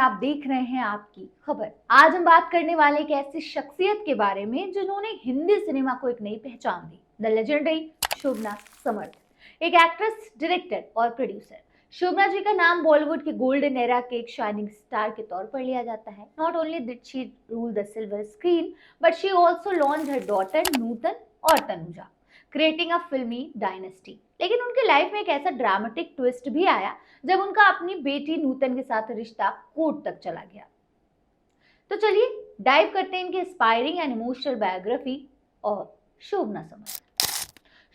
आप देख रहे हैं आपकी खबर। आज हम बात करने वाले एक ऐसी शख्सियत के बारे में जिन्होंने हिंदी सिनेमा को एक नई पहचान दी। द लेजेंडरी शोभना समर्थ, एक एक्ट्रेस, डायरेक्टर और प्रोड्यूसर। शोभना जी का नाम बॉलीवुड के गोल्डन एरा के एक शाइनिंग स्टार के तौर पर लिया जाता है। Not only did she rule the silver screen, but she also launch her daughter Nutan और तनुजा, क्रिएटिंग अ फिल्मी डायनेस्टी। लेकिन उनकी लाइफ में एक ऐसा ड्रामेटिक ट्विस्ट भी आया जब उनका अपनी बेटी नूतन के साथ रिश्ता कोर्ट तक चला गया। तो चलिए डाइव करते हैं इनकी इंस्पायरिंग एंड इमोशनल बायोग्राफी और शोभना समर्थ।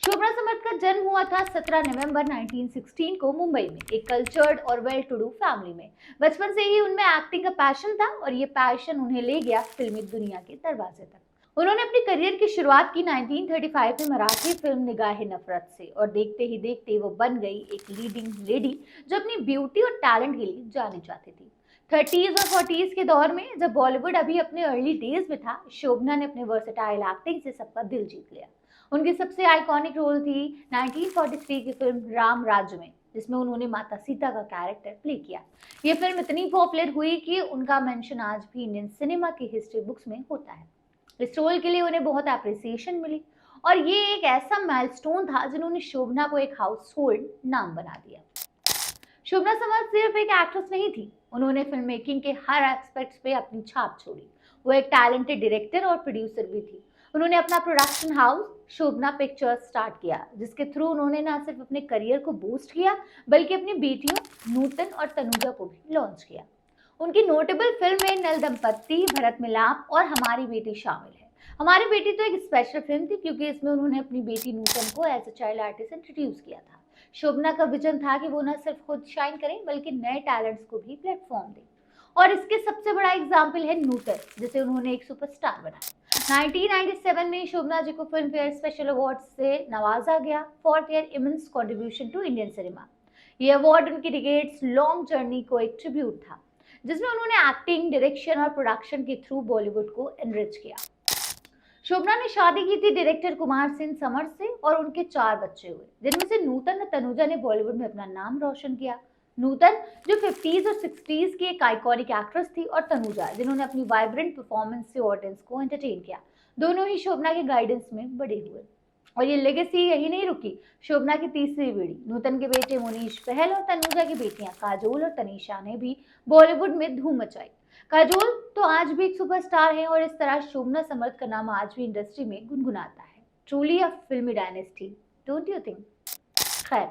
शोभना समर्थ का जन्म हुआ था 17 नवंबर 1916 को मुंबई में, एक कल्चर्ड और वेल टू डू फैमिली में। बचपन से ही उनमें एक्टिंग का पैशन था और ये पैशन उन्हें ले गया फिल्मी दुनिया के दरवाजे तक। उन्होंने अपनी करियर की शुरुआत की 1935 में मराठी फिल्म निगाहे नफरत से, और देखते ही देखते वो बन गई एक लीडिंग लेडी जो अपनी ब्यूटी और टैलेंट के लिए जानी जाती थी। 30s और 40s के दौर में, जब बॉलीवुड अभी अपने अर्ली डेज में था, शोभना ने अपने वर्सेटाइल एक्टिंग से सबका दिल जीत लिया। उनकी सबसे आइकॉनिक रोल थी 1943 की फिल्म राम राज्य में, जिसमें उन्होंने माता सीता का कैरेक्टर प्ले किया। ये फिल्म इतनी पॉपुलर हुई कि उनका मेंशन आज भी इंडियन सिनेमा की हिस्ट्री बुक्स में होता है। इस रोल के लिए उन्हें बहुत अप्रिसिएशन मिली और ये एक ऐसा माइलस्टोन था जिन्होंने शोभना को एक हाउस होल्ड नाम बना दिया। शोभना समर्थ सिर्फ एक एक्ट्रेस नहीं थी, उन्होंने फिल्म मेकिंग के हर एस्पेक्ट्स पे अपनी छाप छोड़ी। वो एक टैलेंटेड डायरेक्टर और प्रोड्यूसर भी थी। उन्होंने अपना प्रोडक्शन हाउस शोभना पिक्चर्स स्टार्ट किया, जिसके थ्रू उन्होंने न सिर्फ अपने करियर को बूस्ट किया बल्कि अपनी बेटियों नूतन और तनुजा को भी लॉन्च किया। उनकी नोटेबल फिल्म में नल दंपत्ति, भरत मिलाप और हमारी बेटी शामिल है। हमारी बेटी तो एक स्पेशल फिल्म थी क्योंकि इसमें उन्होंने अपनी बेटी नूतन को as a child artist introduce किया था। शोभना का विजन था कि वो न सिर्फ खुद शाइन करें बल्कि नए टैलेंट्स को भी प्लेटफॉर्म दें, और इसके सबसे बड़ा एग्जाम्पल है नूतन, जिसे उन्होंने एक सुपरस्टार बनाया। 1997 में शोभना जी को फिल्म फेयर स्पेशल अवार्ड से नवाजा गया for their immense contribution to Indian cinema. ये अवार्ड उनकी डिकेड्स लॉन्ग जर्नी को एक ट्रिब्यूट था, जिसमें उन्होंने एक्टिंग, डायरेक्शन और प्रोडक्शन के थ्रू बॉलीवुड को एनरिच किया। शोभना ने शादी की थी डायरेक्टर कुमार सिंह समर्थ से और उनके 4 बच्चे हुए, जिनमें से नूतन और तनुजा ने बॉलीवुड में अपना नाम रोशन किया। नूतन जो 50s और 60s की एक आइकॉनिक एक्ट्रेस थी, और तनुजा जिन्होंने अपनी वाइब्रेंट परफॉर्मेंस से ऑडियंस को एंटरटेन किया। दोनों ही शोभना के गाइडेंस में बड़े हुए और ये लेगेसी यही नहीं रुकी। शोभना की तीसरी पीढ़ी, नूतन के बेटे मुनीश पहल और तनुजा की बेटियां काजोल और तनीषा ने भी बॉलीवुड में धूम मचाई। काजोल तो आज भी एक सुपरस्टार है और इस तरह शोभना समर्थ का नाम आज भी इंडस्ट्री में गुनगुनाता है। ट्रूली अ फिल्मी डायनेस्टी, डोंट यू थिंक? खैर,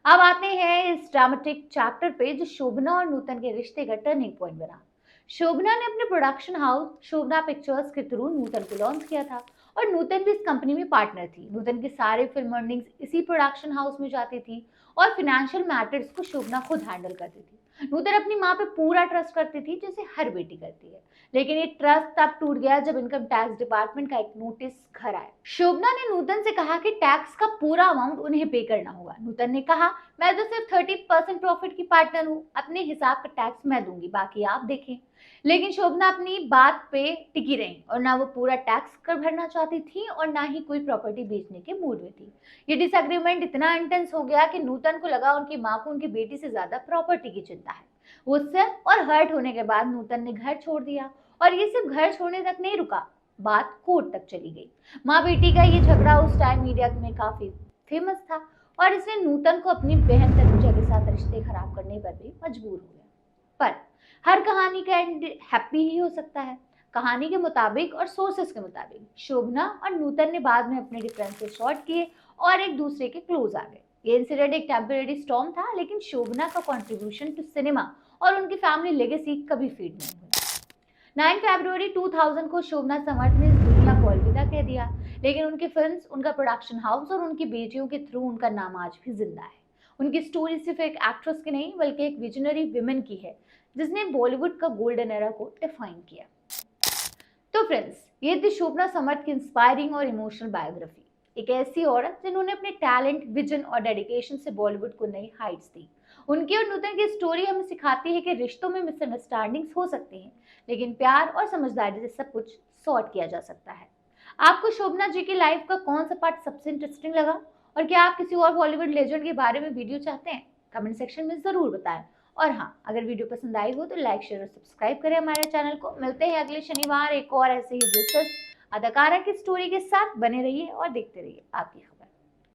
अब आते हैं इस ड्रामेटिक चैप्टर पे जो शोभना और नूतन के रिश्ते का टर्निंग पॉइंट बना। शोभना ने अपने प्रोडक्शन हाउस शोभना पिक्चर्स के थ्रू नूतन को लॉन्च किया था और नूतन भी इस कंपनी में पार्टनर थी। नूतन की सारे फिल्म अर्निंग्स इसी प्रोडक्शन हाउस में जाती थी और फाइनेंशियल मैटर्स को शोभना खुद हैंडल करती थी। नूतन अपनी माँ पे पूरा ट्रस्ट करती थी, जैसे हर बेटी करती है। लेकिन ये ट्रस्ट तब टूट गया जब इनकम टैक्स डिपार्टमेंट का एक नोटिस घर आया। शोभना ने नूतन से कहा कि टैक्स का पूरा अमाउंट उन्हें पे करना होगा। नूतन ने कहा, मैं तो सिर्फ 30% प्रॉफिट की पार्टनर हूँ, अपने हिसाब का टैक्स मैं दूंगी, बाकी आप देखें। लेकिन शोभना अपनी बात पे टिकी रही और ना वो पूरा टैक्स कर भरना चाहती थी और ना ही कोई प्रॉपर्टी बेचने के मूड में थी। ये डिसएग्रीमेंट इतना इंटेंस हो गया कि नूतन को लगा उनकी माँ को उनकी बेटी से ज्यादा प्रॉपर्टी की चिंता है। गुस्से और हर्ट होने के बाद नूतन ने घर छोड़ दिया, और ये सिर्फ घर छोड़ने तक नहीं रुका, बात कोर्ट तक चली गई। माँ बेटी का ये झगड़ा उस टाइम मीडिया में काफी फेमस था और इसने नूतन को अपनी बहन तनुजा के साथ रिश्ते खराब करने पर भी मजबूर हो गया। पर हर कहानी का एंड हैप्पी ही हो सकता है। कहानी के मुताबिक और सोर्सेस के मुताबिक शोभना और नूतन ने बाद में अपने डिफरेंसेस सॉर्ट किए और एक दूसरे के क्लोज आ गए। ये इंसिडेंट एक टेम्परेरी स्टॉर्म था, लेकिन शोभना का कंट्रीब्यूशन टू सिनेमा और उनकी फैमिली लेगेसी कभी फेड नहीं हुई। 9 फरवरी 2000 को शोभना समर्थ ने इस दुनिया को अलविदा कह दिया, लेकिन उनकी फिल्म्स, उनका प्रोडक्शन हाउस और उनकी बेटियों के थ्रू उनका नाम आज भी जिंदा है। उनकी स्टोरी सिर्फ एक एक्ट्रेस की नहीं बल्कि एक विजनरी विमेन की है, जिसने बॉलीवुड का गोल्डन एरा को डिफाइन किया। तो फ्रेंड्स, ये थी शोभना समर्थ की इंस्पायरिंग और इमोशनल बायोग्राफी। एक ऐसी औरत जिन्होंने अपने टैलेंट, विजन और डेडिकेशन से बॉलीवुड को नई हाइट्स दी। उनकी और नूतन की स्टोरी हमें सिखाती है कि रिश्तों में मिसअंडरस्टैंडिंग्स हो सकती हैं, लेकिन प्यार और समझदारी से सब कुछ सॉर्ट किया जा सकता है। आपको शोभना जी की लाइफ का कौन सा पार्ट सबसे इंटरेस्टिंग लगा, और क्या आप किसी और बॉलीवुड लेजेंड के बारे में वीडियो चाहते हैं? कमेंट सेक्शन में जरूर बताएं। और हाँ, अगर वीडियो पसंद आई हो तो लाइक शेयर और सब्सक्राइब करें हमारे चैनल को। मिलते हैं अगले शनिवार एक और ऐसे ही दिलचस्प अदाकारा की स्टोरी के साथ। बने रहिए और देखते रहिए आपकी खबर।